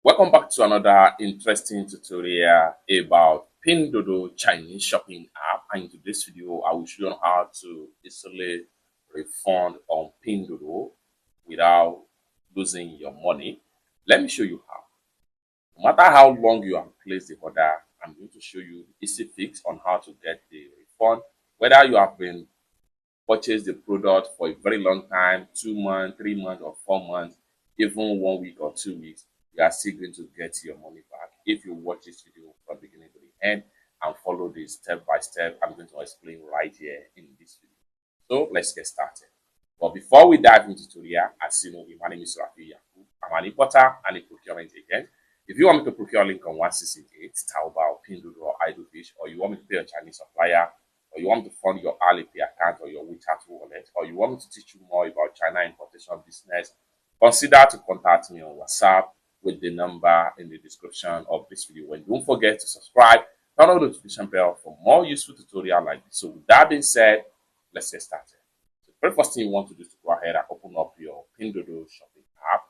Welcome back to another interesting tutorial about Pinduoduo Chinese shopping app. And in today's video, I will show you how to easily refund on Pinduoduo without losing your money. Let me show you how. No matter how long you have placed the order, I'm going to show you the easy fix on how to get the refund. Whether you have been purchased the product for a very long time, 2 months, 3 months, or 4 months, even 1 week or 2 weeks, you are still going to get your money back if you watch this video from beginning to the end and follow this step by step. I'm going to explain right here in this video. So let's get started. But before we dive into the tutorial, as you know, my name is Rafi Yaku. I'm an importer and a procurement agent. If you want me to procure link on 1668, Taobao, Pinduoduo, or Idlefish, or you want me to pay a Chinese supplier, or you want me to fund your Alipay account or your WeChat wallet, or you want me to teach you more about China importation business, consider to contact me on WhatsApp with the number in the description of this video. And don't forget to subscribe, turn on the notification bell for more useful tutorials like this. So with that being said, let's get started. So the very first thing you want to do is to go ahead and open up your Pinduoduo shopping app.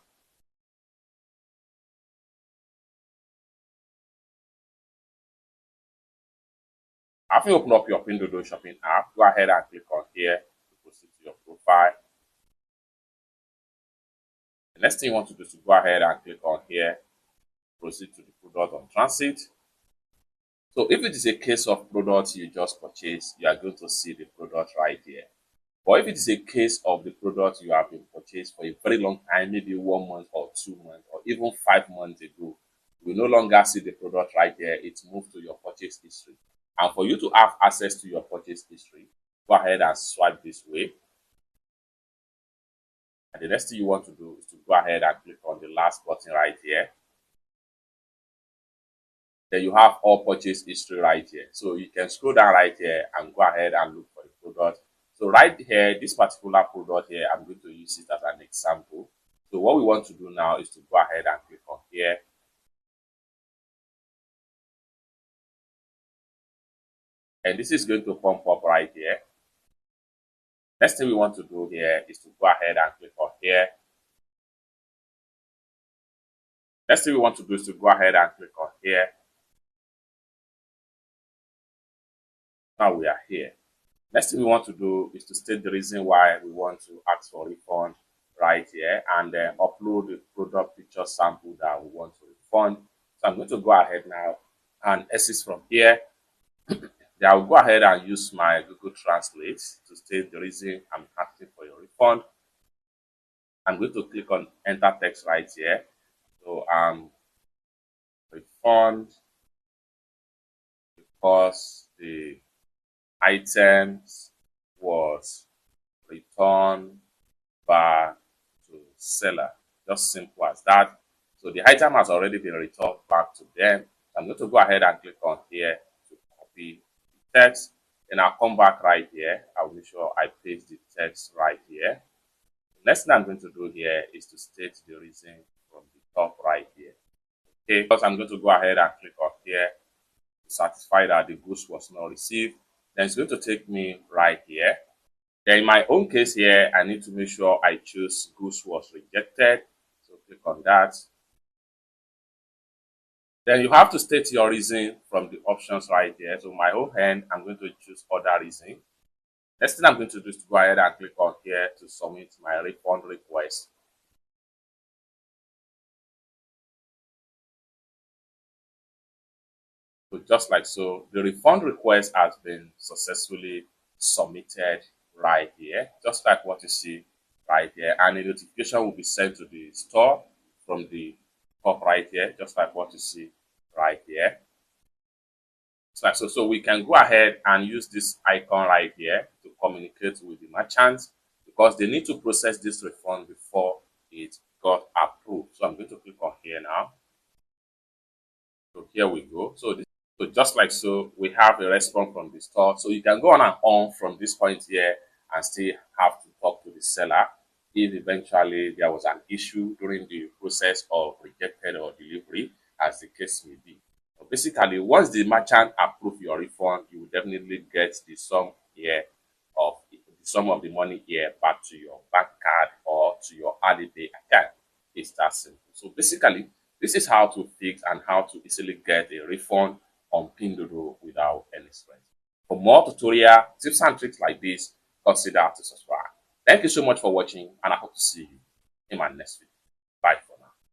After you open up your Pinduoduo shopping app, go ahead and click on here to proceed to your profile. The next thing you want to do is to go ahead and click on here, proceed to the product on transit. So if it is a case of product you just purchased, you are going to see the product right here. But if it is a case of the product you have been purchased for a very long time, maybe 1 month or 2 months or even 5 months ago, you will no longer see the product right there. It's moved to your purchase history. And for you to have access to your purchase history, go ahead and swipe this way. And the next thing you want to do is to go ahead and click on the last button right here. Then you have all purchase history right here. So you can scroll down right here and go ahead and look for the product. So right here, this particular product here, I'm going to use it as an example. So what we want to do now is to go ahead and click on here. And this is going to pump up right here. Next thing we want to do here is to go ahead and click on here. Next thing we want to do is to go ahead and click on here. Now we are here. Next thing we want to do is to state the reason why we want to ask for refund right here, and then upload the product picture sample that we want to refund. So I'm going to go ahead now and exit from here. Then I'll go ahead and use my Google Translate to state the reason I'm asking for your refund. I'm going to click on enter text right here. So refund because the items was returned back to seller. Just simple as that. So the item has already been returned back to them. So I'm going to go ahead and click on here to copy the text. Then I'll come back right here. I'll make sure I paste the text right here. The next thing I'm going to do here is to state the reason from the top right here. Okay, because I'm going to go ahead and click on here to satisfy that the goods was not received. Then it's going to take me right here. Then in my own case here, I need to make sure I choose goods was rejected. So click on that. Then you have to state your reason from the options right here. So my own hand, I'm going to choose other reason. Next thing I'm going to do is to go ahead and click on here to submit my refund request. So just like so, the refund request has been successfully submitted right here, just like what you see right here. And a notification will be sent to the store from the top right here, just like what you see right here. So we can go ahead and use this icon right here to communicate with the merchants because they need to process this refund before it got approved. So I'm going to click on here now. So here we go. So just like so, we have a response from the store. So you can go on and on from this point here and still have to talk to the seller if eventually there was an issue during the process of rejected or delivery, as the case may be. So basically, once the merchant approves your refund, you will definitely get the sum here of the sum of the money here back to your bank card or to your Alipay account. It's that simple. So basically, This is how to fix and how to easily get a refund on Pinduoduo without any stress. For more tutorial tips and tricks like this, consider to subscribe. Thank you so much for watching, and I hope to see you in my next video.